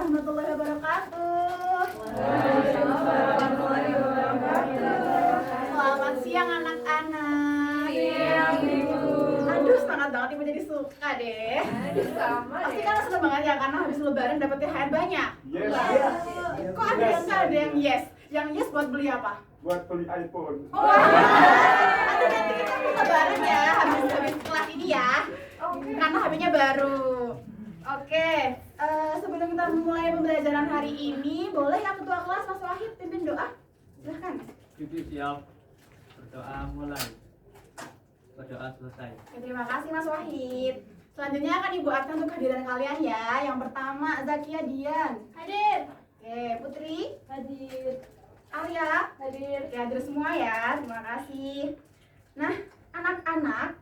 warahmatullahi wabarakatuh. Waalaikumsalam warahmatullahi wabarakatuh. Selamat siang anak-anak. Siang, Ibu. Aduh, semangat banget Ibu jadi suka deh. Sama Pasti deh. kan seneng banget ya karena habis lebaran dapet THR banyak. Yes. Kok ada yang nggak ada yang yes? Yang yes buat beli apa? Buat beli iPhone. Aduh, nanti kita mau lebaran ya habis kelas ini ya. Karena HP-nya baru. Oke, sebelum kita mulai pembelajaran hari ini, boleh ya Ketua Kelas Mas Wahid pimpin doa? Silahkan. Ibu siap berdoa mulai, berdoa selesai. Oke, terima kasih Mas Wahid. Selanjutnya akan Ibu akta untuk kehadiran kalian ya. Yang pertama Zakia Dian. Hadir. Oke, Putri. Hadir. Arya. Hadir. Oke, hadir semua ya. Terima kasih. Nah, anak-anak,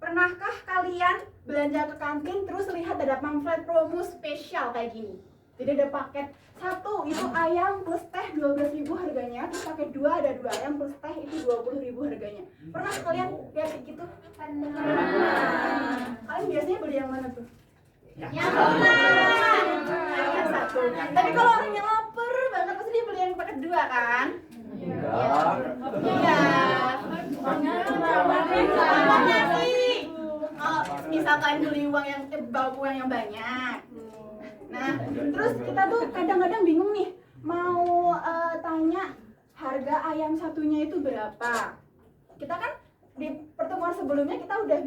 pernahkah kalian belanja ke kantin terus lihat ada pamflet promo spesial kayak gini? Jadi ada paket satu itu ayam plus teh 12.000 harganya, terus paket dua ada 2 ayam plus teh itu 20.000 harganya. Pernah kalian lihat kayak gitu? Pernah. Kalian biasanya beli yang mana tuh? Yang satu. Tapi kalau orangnya lapar banget pasti dia beli yang paket 2 kan? Iya. Makanya sih. Kalau misalkan beli bawa uang yang banyak. Nah, terus kita tuh kadang-kadang bingung nih mau tanya harga ayam satunya itu berapa. Kita kan di pertemuan sebelumnya kita udah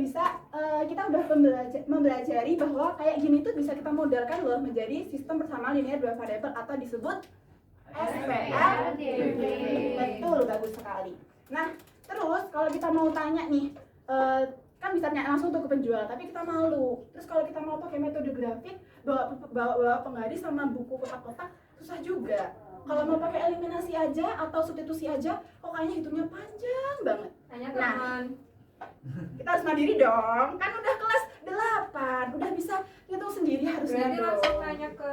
mempelajari bahwa kayak gini tuh bisa kita modelkan loh menjadi sistem persamaan linear dua variabel atau disebut SPLDV. Betul, bagus sekali. Nah, terus kalau kita mau tanya nih, kan bisa tanya langsung tuh ke penjual, tapi kita malu. Terus kalau kita mau pakai metode grafik, bawa penggaris sama buku kotak-kotak, susah juga. Kalau mau pakai eliminasi aja atau substitusi aja, kok kayaknya hitungnya panjang banget. Tanya teman. Kita harus mandiri dong, kan udah kelas 8, udah bisa hitung sendiri harusnya Berarti dong. langsung tanya ke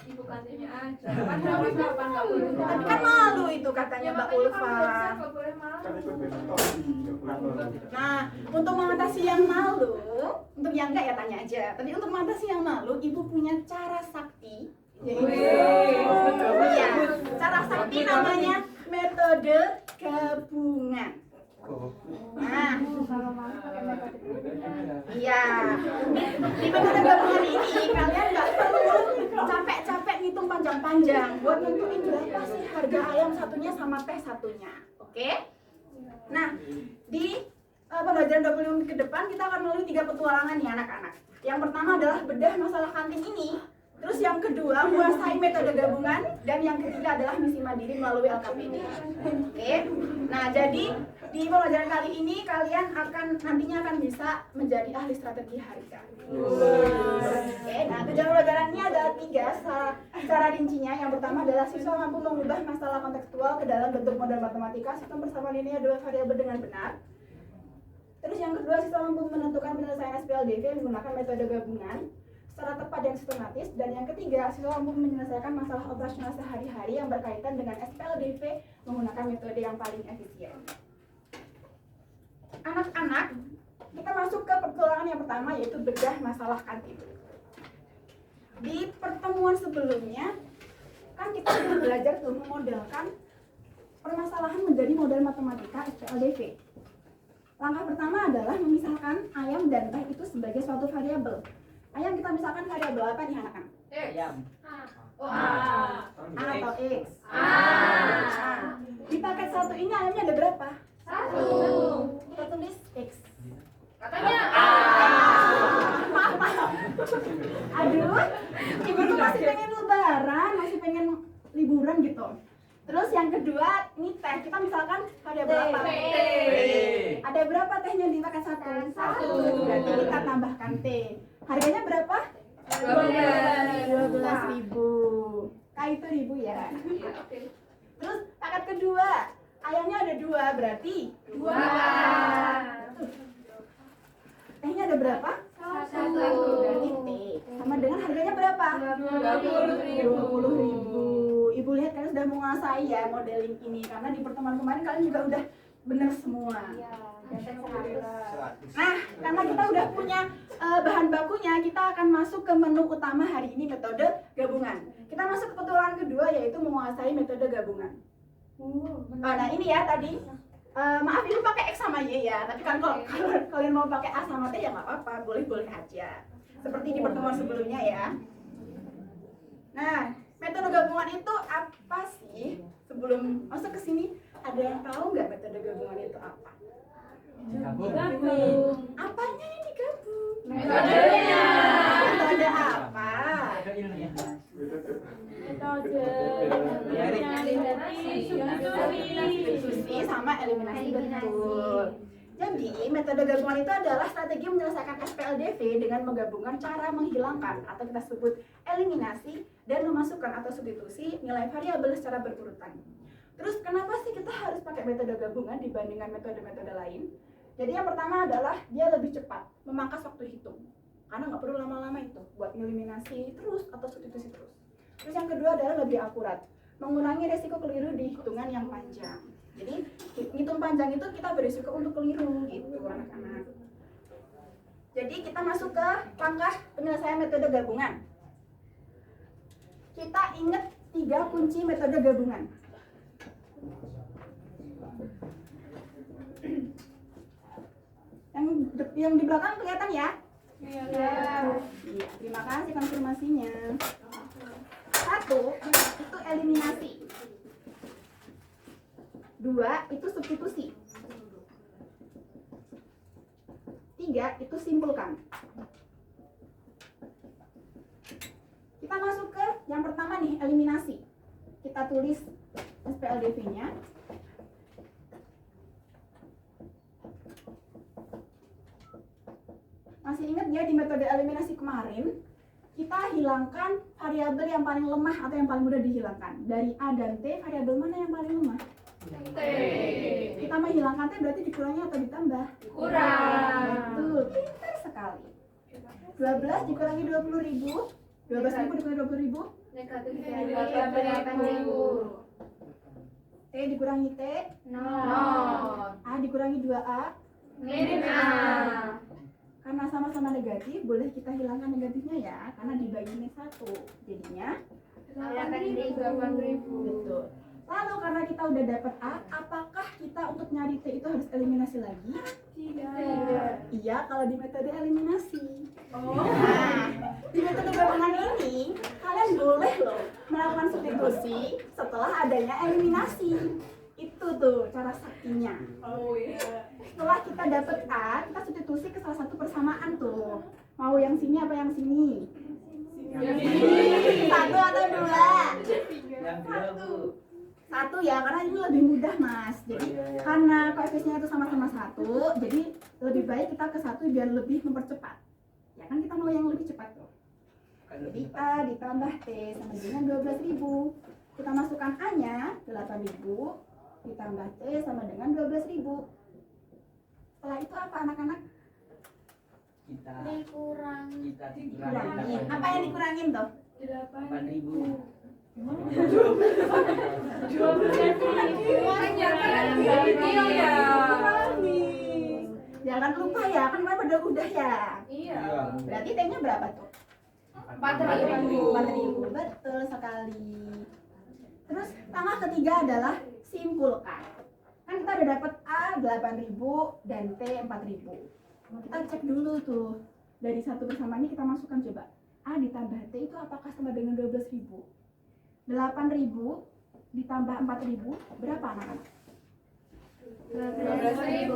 ibu kantinnya aja. Kan harus apa nggak boleh. Tapi kan malu itu katanya Mbak Ulfa. Nggak boleh malu. Kan ikut investasi. Nah, untuk mengatasi yang malu, untuk yang enggak ya tanya aja. Tapi untuk mengatasi yang malu, Ibu punya cara sakti. Iya, cara sakti namanya metode gabungan. Nah, iya. Di metode gabungan ini kalian nggak perlu capek-capek ngitung panjang-panjang buat nentuin berapa sih harga ayam satunya sama teh satunya. Oke? Nah, di pembelajaran 25 menit ke depan kita akan melalui 3 petualangan nih anak-anak. Yang pertama adalah bedah masalah kantin ini. Terus yang kedua menguasai metode gabungan dan yang ketiga adalah misi mandiri melalui LKPD. Oke. Nah, jadi di pembelajaran kali ini kalian nantinya akan bisa menjadi ahli strategi harga. Oke. Nah, tujuan pembelajarannya ada 3 secara rincinya. Yang pertama adalah siswa mampu mengubah masalah kontekstual ke dalam bentuk model matematika sistem persamaan linear dua variabel dengan benar. Terus yang kedua, siswa mampu menentukan penyelesaian SPLDV menggunakan metode gabungan secara tepat dan sistematis. Dan yang ketiga, siswa mampu menyelesaikan masalah operasional sehari-hari yang berkaitan dengan SPLDV menggunakan metode yang paling efisien. Anak-anak, kita masuk ke petualangan yang pertama, yaitu bedah masalah kantin. Di pertemuan sebelumnya, kan kita sudah belajar tuh memodelkan permasalahan menjadi model matematika SPLDV. Langkah pertama adalah memisahkan ayam dan teh itu sebagai suatu variabel. Ayam kita misalkan variabel apa nih anak-anak? Ayam. A atau X? A. Di paket satu ini ayamnya ada berapa? 1. Kita tulis X. Katanya Maaf. Aduh, ibu tuh masih pengen lebaran, masih pengen liburan gitu. Terus yang kedua, ini teh. Kita misalkan variabel apa? T. Ada berapa tehnya di paket satu? 1. Berarti kita tambahkan T. Harganya berapa? 12.000. K itu ribu ya. Iya, oke. Terus paket kedua, ayamnya ada 2, berarti 2. tehnya ada berapa? 1. Berarti T. Sama dengan harganya berapa? 20.000. Ibu lihat kalian sudah menguasai ya modeling ini karena di pertemuan kemarin kalian juga udah benar semua. Nah, karena kita udah punya bahan bakunya langsungnya kita akan masuk ke menu utama hari ini, metode gabungan. Kita masuk ke petualangan kedua, yaitu menguasai metode gabungan. Nah ini ya tadi, maaf ibu pakai X sama Y ya, tapi kan kalau kalian mau pakai A sama T ya nggak apa-apa, boleh-boleh aja. Seperti di pertemuan sebelumnya ya. Nah, metode gabungan itu apa sih? Sebelum masuk ke sini, ada yang tahu nggak metode gabungan itu apa? Gabung. Apanya yang digabung? Metodenya. Metode apa? Substitusi sama eliminasi, betul. Jadi, metode gabungan itu adalah strategi menyelesaikan SPLDV dengan menggabungkan cara menghilangkan atau kita sebut eliminasi dan memasukkan atau substitusi nilai variabel secara berurutan. Terus kenapa sih kita harus pakai metode gabungan dibandingkan metode-metode lain? Jadi yang pertama adalah dia lebih cepat, memangkas waktu hitung. Karena nggak perlu lama-lama itu buat eliminasi terus atau substitusi terus. Terus yang kedua adalah lebih akurat, mengurangi resiko keliru di hitungan yang panjang. Jadi hitung panjang itu kita berisiko untuk keliru gitu anak-anak. Jadi kita masuk ke langkah penyelesaian metode gabungan. Kita ingat 3 kunci metode gabungan. Yang di belakang kelihatan ya? Iya. Iya, terima kasih konfirmasinya. 1 itu eliminasi. 2 itu substitusi. 3 itu simpulkan. Kita masuk ke yang pertama nih, eliminasi. Kita tulis SPLDV-nya. Masih ingat ya di metode eliminasi kemarin, kita hilangkan variabel yang paling lemah atau yang paling mudah dihilangkan. Dari A dan T, variabel mana yang paling lemah? T. Kita menghilangkan T berarti dikurangi atau ditambah? Kurang. Betul, pintar sekali. 12 dikurangi 20.000, 12.000 dikurangi 20.000, Negatif. T dikurangi T, 0. A dikurangi 2A. Min A. Karena sama-sama negatif, boleh kita hilangkan negatifnya ya, karena dibaginya 1. Jadinya 8.000. betul. Lalu karena kita udah dapat A, apakah kita untuk nyari T itu harus eliminasi lagi? Tidak. Iya, kalau di metode eliminasi. Oh. Nah, di metode gabungan ini, kalian boleh loh melakukan substitusi setelah adanya eliminasi. Itu tuh cara saktinya. Oh iya. Setelah kita dapat A, kita substitusi ke salah satu persamaan tuh. Mau yang sini apa yang sini? Yang sini. 1 atau 2? Yang dua Bu. 1 ya, karena ini lebih mudah mas. Jadi karena koefisiennya itu sama-sama 1, jadi lebih baik kita ke 1 biar lebih mempercepat. Ya kan kita mau yang lebih cepat tuh. Jadi A ditambah T sama dengan 12.000. Kita masukkan A-nya 8.000 ditambah T sama dengan 12.000. Setelah itu apa anak-anak? Dikurangi. Dikurangin. Apa yang dikurangin tuh? 8.000. Jangan lupa ya, kan kemarin udah ya. Iya. Berarti T-nya berapa tuh? 4.000. 4.000, betul sekali. Terus langkah ketiga adalah simpulkan. Kan kita udah dapat A 8.000 dan T 4.000. Kita cek dulu tuh. Dari satu persamaan ini kita masukkan coba. A ditambah T itu apakah sama dengan 12.000? 8.000 ditambah 4.000 berapa anak-anak? 12.000.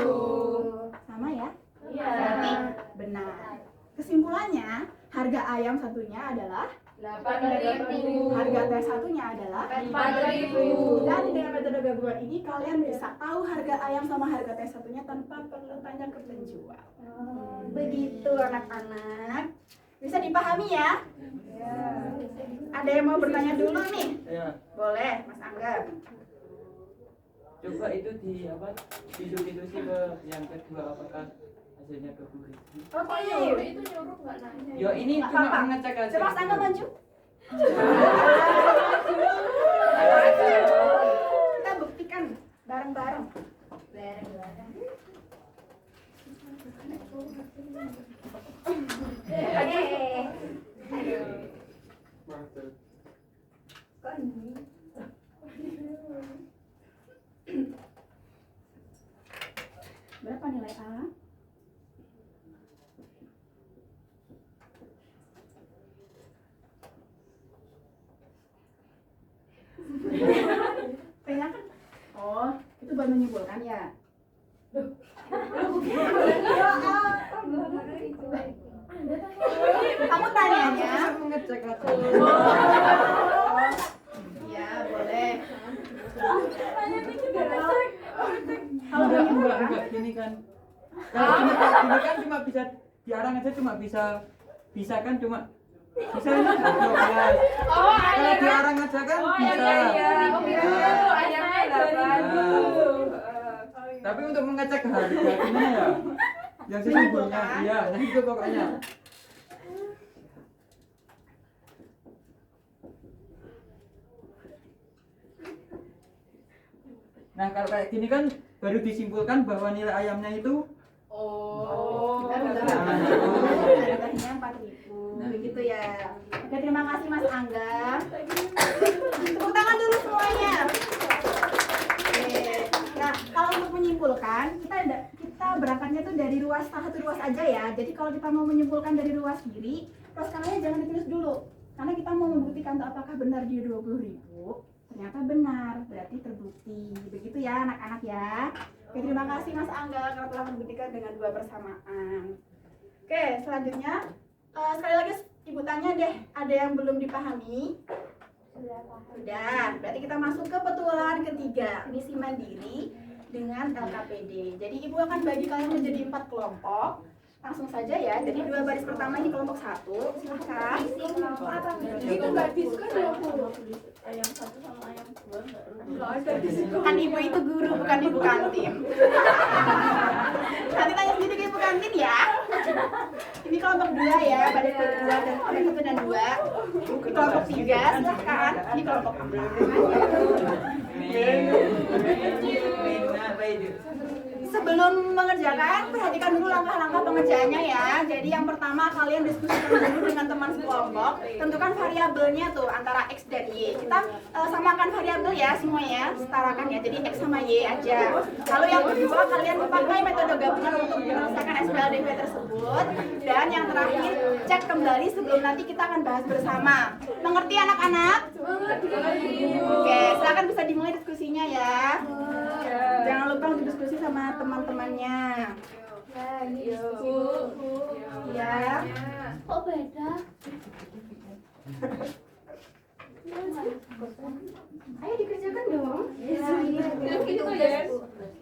Sama ya? Iya. Berarti benar. Kesimpulannya, harga ayam satunya adalah 8.000. harga T satunya adalah 4.000. Dan dengan metode gabungan ini kalian bisa tahu harga ayam sama harga T satunya tanpa perlu tanya ke penjual. Begitu anak-anak. Bisa dipahami ya? Ada yang mau bertanya dulu nih? Ya, Boleh, Mas Angga. coba itu di apa? Substitusi ke yang kedua apakah hasilnya 20.000? Oke. Itu nyuruh nggak nanya? Yo ini Nggak cuma apa-apa. ngecek aja. Coba Mas Angga maju. Kita buktikan bareng-bareng. Oke, menyimpulkan ya? Kamu tanyanya? Mengecek Ya, boleh. Kalau enggak, menyimpulkan, gini kan. Kalau gini kan cuma bisa diarang aja, cuma bisa kan cuma bisa ini 12. Kalau diarang aja kan bisa. Tapi untuk mengecek harga gimana ya? Yang sesungguhnya, iya, nah itu pokoknya. Nah kalau kayak gini kan baru disimpulkan bahwa nilai ayamnya itu harganya 4.000, begitu ya. Oke, terima kasih Mas Angga. Tepuk tangan dulu semuanya. Oke. Nah, kalau untuk menyimpulkan, kita berangkatnya tuh dari ruas satu ruas aja ya. Jadi kalau kita mau menyimpulkan dari ruas kiri, ruas kanannya jangan ditulis dulu. Karena kita mau membuktikan tuh apakah benar dia 20.000. Ternyata benar, berarti terbukti. Begitu ya anak-anak ya. Oke, terima kasih Mas Angga karena telah membuktikan dengan 2 persamaan. Oke, selanjutnya sekali lagi Ibu tanya deh, ada yang belum dipahami? Sudah, berarti kita masuk ke petualangan ketiga, misi mandiri dengan LKPD. Jadi Ibu akan bagi kalian menjadi 4 kelompok. Langsung saja ya, jadi 2 baris pertama ini kelompok 1, silahkan. Itu nggak diskon 20. Ayam 1 sama ayam 2 nggak ada diskon. Kan Ibu itu guru, bukan Ibu kantin. Nanti tanya sendiri ke Ibu kantin ya. Ini kelompok 2 ya, baris kedua dan kelompok 1 dan 2. Kelompok 3, silahkan. Ini kelompok 4. Sebelum mengerjakan, perhatikan dulu langkah-langkah pengerjaannya ya. Jadi yang pertama kalian diskusikan dulu dengan teman sekelompok. Tentukan variabelnya tuh antara X dan Y. Kita samakan variabel ya semuanya, setarakan ya. Jadi X sama Y aja. Lalu yang kedua kalian memakai metode gabungan untuk menyelesaikan SPLDP tersebut. Dan yang terakhir cek kembali sebelum nanti kita akan bahas bersama. Mengerti anak-anak? Oke, silakan bisa dimulai diskusinya ya. Jangan lupa untuk diskusi sama teman-temannya. Ya. Kok beda? Ayo dikerjakan dong. Gitu ya.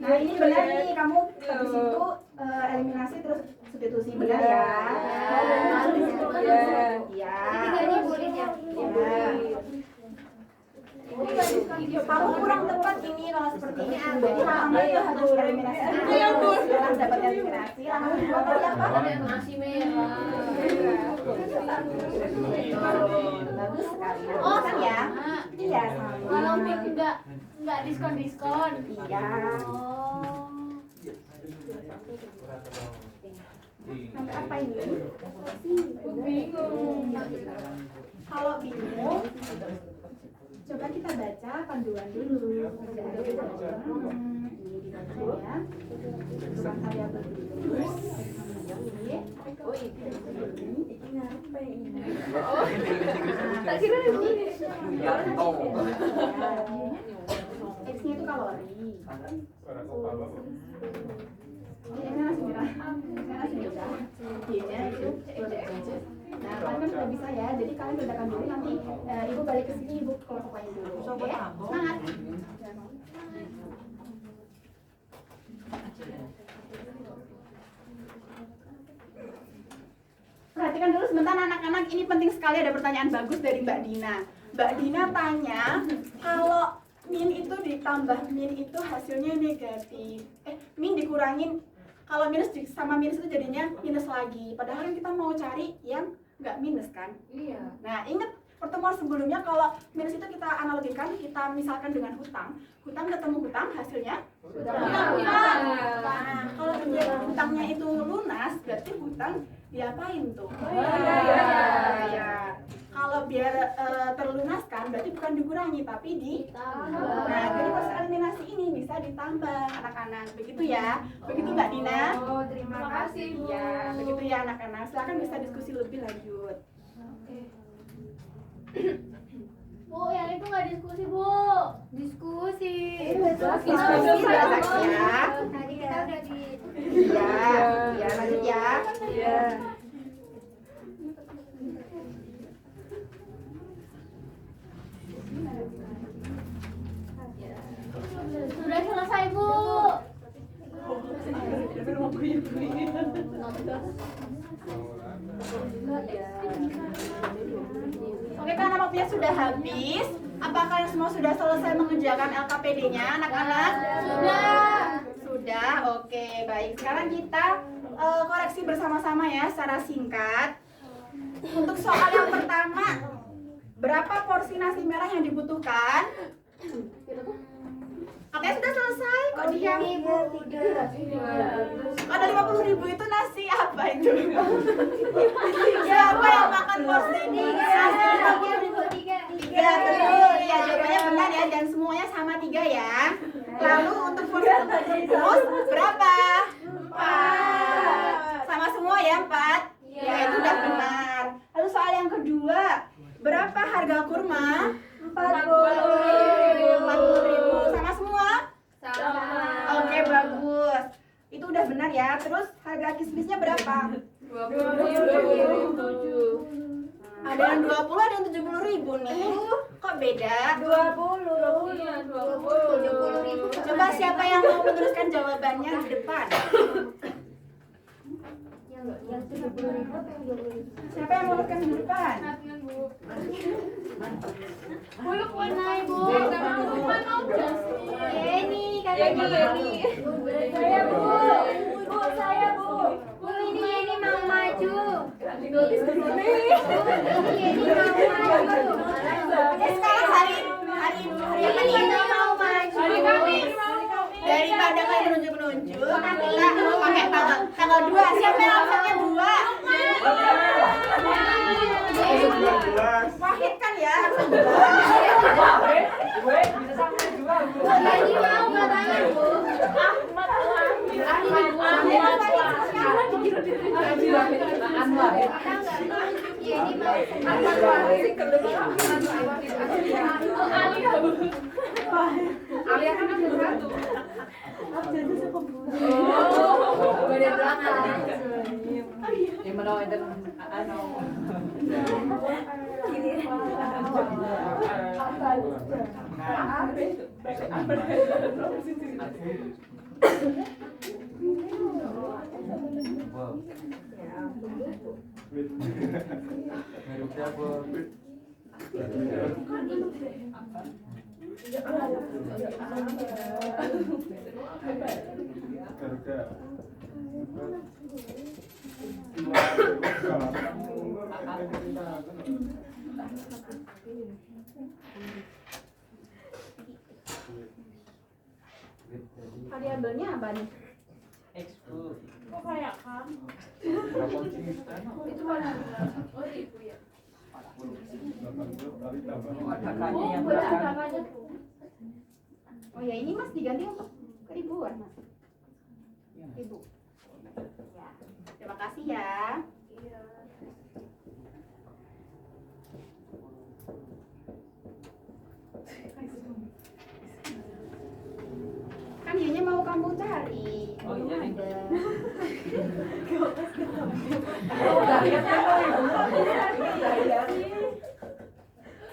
Nah ini benar nih, kamu habis itu eliminasi terus substitusi benar ya. Ya. Ketiganya boleh ya. Kamu kurang tepat ini kalau seperti ini. Jadi pertama itu harus eliminasi. Setelah dapat eliminasi, langsung kedua kali apa? Nasi merah. Bagus sekali. Oh, Kan ya? Iya. Kalau mie nggak diskon. Iya. Oh. Sampai apa ini? Bingung. Kalau bingung, coba kita baca panduan dulu. Ini dibaca ya. Bukan variabel dulu. Oh itu. Tak kira ini. X-nya itu kalori. Ini langsung merah. Y-nya itu protein. Nah, kalian kan sudah bisa ya. Jadi kalian bedakan dulu nanti Ibu balik ke sini, Ibu kelompok lain dulu. Oke? Semangat. Perhatikan dulu sebentar anak-anak, ini penting sekali, ada pertanyaan bagus dari Mbak Dina. Mbak Dina tanya, kalau min itu ditambah min itu hasilnya negatif. Min dikurangin, kalau minus sama minus itu jadinya minus lagi. Padahal kan kita mau cari yang nggak minus kan? Iya. Nah, ingat pertemuan sebelumnya kalau minus itu kita analogikan, kita misalkan dengan hutang. Hutang ketemu hutang, hasilnya hutang. Nah, kalau hutangnya itu lunas, berarti hutang diapain tuh? Ya. Kalau biar terlunaskan, berarti bukan dikurangi, tapi ditambah. Nah, jadi proses eliminasi ini bisa ditambah anak-anak. Begitu ya? Begitu Mbak Dina? Oh, terima kasih Bu. Ya, begitu ya anak-anak. Silakan bisa diskusi lebih lanjut. Oke. Bu, Bu, yang itu nggak diskusi, Bu. Diskusi. Diskusi ya. Tadi kita udah di. Iya, ya lanjut ya. Iya. Sudah selesai, Bu. Oke, karena waktunya sudah habis, apa kalian semua sudah selesai mengerjakan LKPD-nya, anak-anak? Sudah. Sudah, oke, baik. Sekarang kita koreksi bersama-sama ya, secara singkat. Untuk soal yang pertama, berapa porsi nasi merah yang dibutuhkan? Oke, sudah selesai. Kok diam? Ada 50.000 itu nasi apa itu? Siapa yang makan porsi ini? Tiga, betul. Ya, jawabannya benar ya, dan semuanya sama 3 ya. Lalu untuk porsi terbungkus berapa? 4. Sama semua ya, 4? Ya, itu udah benar. Lalu soal yang kedua, berapa harga kurma? 40.000. Sama semua? Oke, bagus. Itu udah benar ya. Terus harga kismisnya berapa? 27. Ada yang 20, ada yang 70.000 nih. Kok beda? 20. Coba siapa yang mau menuliskan jawabannya di depan? Siapa yang mau menuliskan di depan? Buluk warna, Bu. Yeni, Saya, Bu. Bu, saya, Bu. Bu ini Yeni mau maju. Tulis di sini. Yeni mau maju. Oke, sekarang hari apa nih? Yeni mau maju. Hari Kamis. Daripada kalian menunjuk-menunjuk, kita pakai tanggal 2. Siapa yang absennya 2? Wahid kan ya, absen 2. Yeni mau katanya, Bu. Yeni mau. Variabelnya apa nih? Kok kayak kamu? Itu mana? Oh, Ibu ya. Boleh angkatannya, Bu. Oh ya, ini Mas diganti untuk keribuan, Mas. Ibu. Ya. Terima kasih ya. Kan Yunya mau kamu cari. Oh, iya, nih. Ada.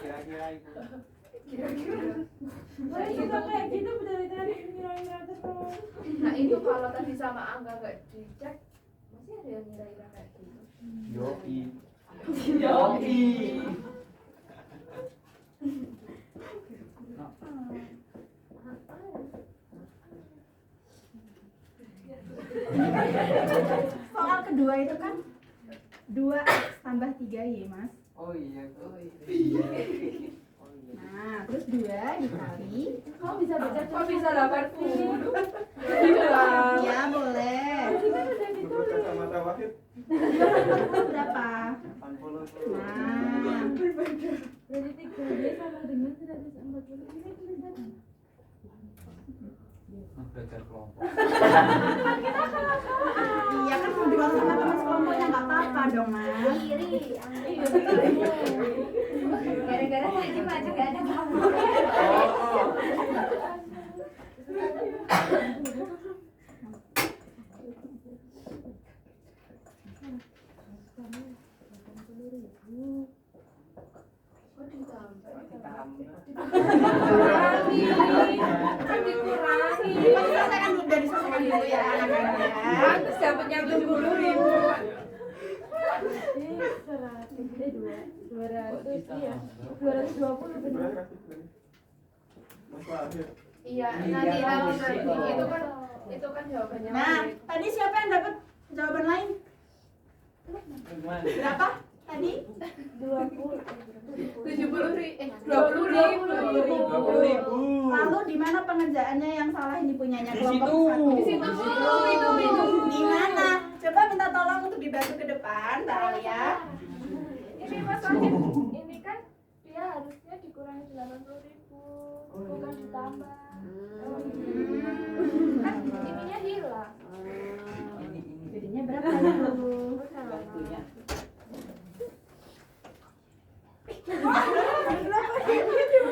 Kira-kira itu. Nah, itu kalau tadi sama angka nggak dicek, masih ada yang ngira-ngira kayak gitu. Yoi. Soal kedua itu kan 2x tambah 3y, Mas. Oh iya. Nah, terus 2 dikali. Kok bisa baca? Kok bisa 80? Ya, boleh. Menurut kacamata Wahid, Berapa? 80. Nah, Berarti 3D sama dengan 140. Ini kan tulisannya. Belajar kelompok. iya kan berjuang sama teman sekelompoknya nggak apa-apa dong, Mas. Iri. Gara-gara tadi maju gak ada kamu. Selesaikan dulu dari selesaikan dulu ya anak-anak ya. Terus dapatnya 70.000. 220 benar. Mas Wahid. Iya, nanti itu kan jawabannya. Nah, tadi siapa yang dapat jawaban lain? Berapa? Tadi? 20.000. Lalu di mana pengerjaannya yang salah ini punyanya Di kelompok situ. satu? Di situ itu. Di mana? Coba minta tolong untuk dibantu ke depan, Mbak Alia. Ini Mas Wahid, ini kan dia harusnya dikurangi 80.000, bukan ditambah. Kan ininya hilang. Jadinya berapa itu?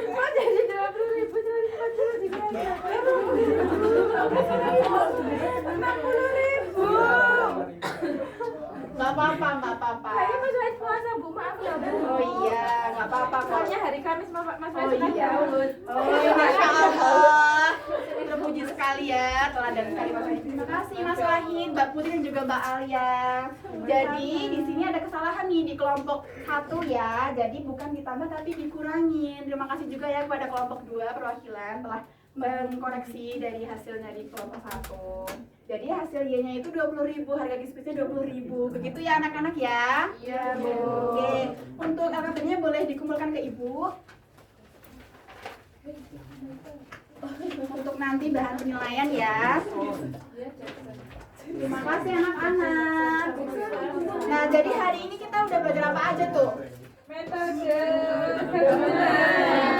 Kok jadi 20.000 jadi 60.000? Nggak apa-apa, nggak apa-apa. Kayaknya Mas Wahid puasa, Bu. Maaf ya, Bu. Oh iya, nggak apa-apa kok. Soalnya hari Kamis Mas Oh Wahid sudah iya. Daud. Oh iya, Masya Allah. Terpuji sekali ya, teladan sekali Mas Wahid. Terima kasih Mas Wahid, Mbak Putri dan juga Mbak Alia. Jadi di sini ada kesalahan nih di kelompok 1 ya. Jadi bukan ditambah tapi dikurangin. Terima kasih juga ya kepada kelompok 2 perwakilan telah mengkoreksi dari hasilnya di kelompok 1. Jadi hasil Y-nya itu 20.000, harga kismisnya 20.000. Begitu ya anak-anak ya? Iya, Bu. Oke, untuk LKP-nya boleh dikumpulkan ke Ibu. Untuk nanti bahan penilaian ya. Terima kasih anak-anak. Nah, jadi hari ini kita udah belajar apa aja tuh? Metode.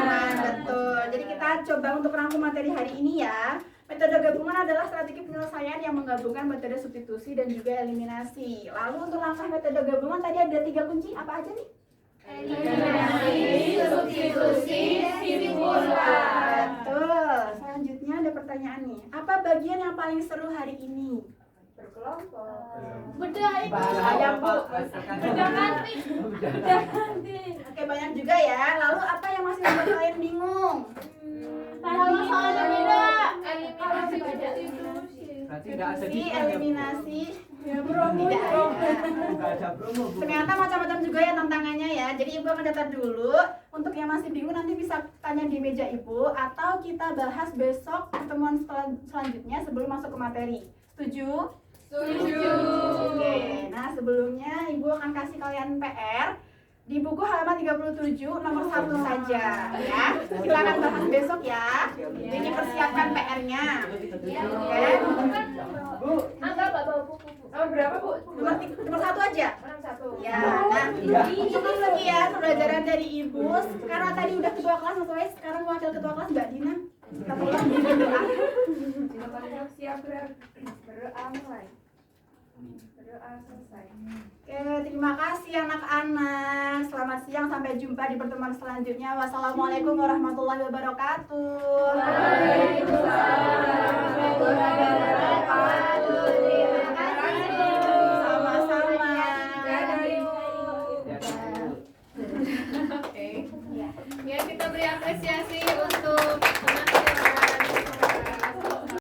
Nah, betul. Jadi kita coba untuk rangkum materi hari ini ya. Metode gabungan adalah strategi penyelesaian yang menggabungkan metode substitusi dan juga eliminasi. Lalu untuk langkah metode gabungan tadi ada 3 kunci, apa aja nih? Eliminasi, substitusi, simpulkan. Betul. Selanjutnya ada pertanyaan nih. Apa bagian yang paling seru hari ini? Berkelompok. Bedah itu. Saya, Bu. Bedah kantin. Bedah kantin. Oke, banyak juga ya. Lalu apa yang masih membuat kalian bingung? Kalau soalnya beda. Eliminasi substitusi. Berarti tidak ada Substitusi, diskon ya, Bu? eliminasi. Ya, promo. Tidak ada. Nggak ada promo, Bu. Ternyata macam-macam juga ya tantangannya ya. Jadi Ibu akan catat dulu. Untuk yang masih bingung nanti bisa tanya di meja Ibu atau kita bahas besok pertemuan selanjutnya sebelum masuk ke materi. Setuju? Setuju. Oke. Nah, sebelumnya Ibu akan kasih kalian PR di buku halaman 37 nomor 1 saja ya. Silakan bahas besok ya. Jadi persiapkan PR-nya. Oke. Bu, Angga bawa buku. Oh, berapa, Bu? Nomor 1 aja. Orang satu. Ya, nah cukup sekian pembelajaran dari Ibu. Karena tadi udah ketua kelas Mas Wahid, sekarang wakil ketua kelas Mbak Dina. Kita tolong berdoa. Siap berdoa mulai. Berdoa selesai. Oke, terima kasih anak-anak. Selamat siang, sampai jumpa di pertemuan selanjutnya. Wassalamualaikum warahmatullahi wabarakatuh. Waalaikumsalam warahmatullahi wabarakatuh. Terima kasih. Sama-sama. Dadah, Ibu. Oke. Ya, kita beri apresiasi untuk